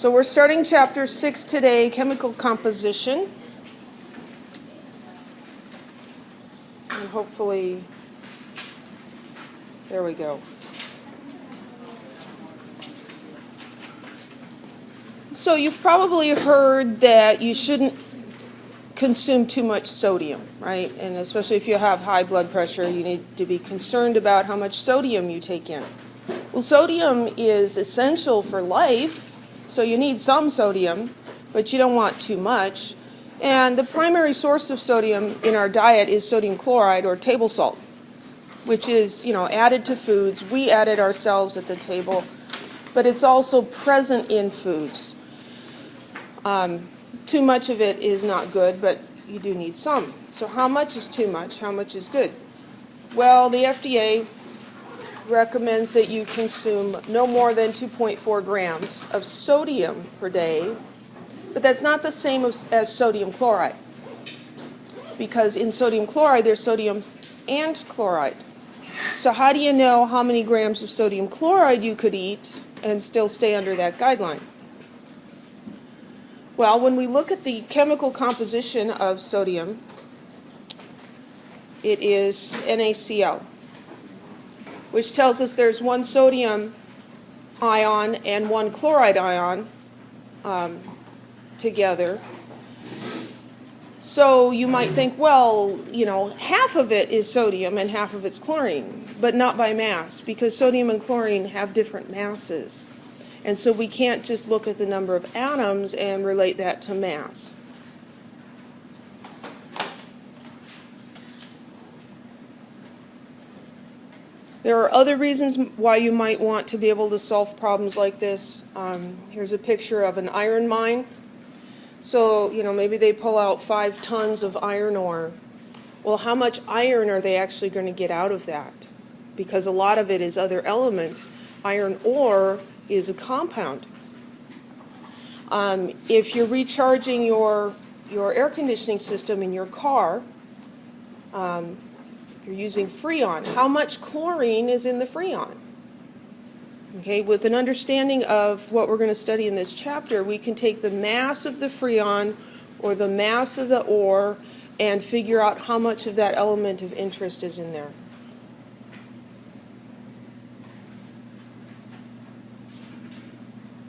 So we're starting chapter 6 today, chemical composition. And hopefully, there we go. So you've probably heard that you shouldn't consume too much sodium, right? And especially if you have high blood pressure, you need to be concerned about how much sodium you take in. Well, sodium is essential for life, so you need some sodium, but you don't want too much. And the primary source of sodium in our diet is sodium chloride or table salt, which is, added to foods. We add it ourselves at the table, but it's also present in foods. Too much of it is not good, but you do need some. So how much is too much? How much is good? Well, the FDA recommends that you consume no more than 2.4 grams of sodium per day, but that's not the same as sodium chloride, because in sodium chloride there's sodium and chloride. So how do you know how many grams of sodium chloride you could eat and still stay under that guideline? Well, when we look at the chemical composition of sodium, it is NaCl, which tells us there's one sodium ion and one chloride ion together. So you might think, well, half of it is sodium and half of it's chlorine, but not by mass, because sodium and chlorine have different masses. And so we can't just look at the number of atoms and relate that to mass. There are other reasons why you might want to be able to solve problems like this. Here's a picture of an iron mine. So, maybe they pull out 5 tons of iron ore. Well, how much iron are they actually going to get out of that? Because a lot of it is other elements. Iron ore is a compound. If you're recharging your air conditioning system in your car, you're using Freon. How much chlorine is in the Freon? Okay, with an understanding of what we're going to study in this chapter, we can take the mass of the Freon or the mass of the ore and figure out how much of that element of interest is in there.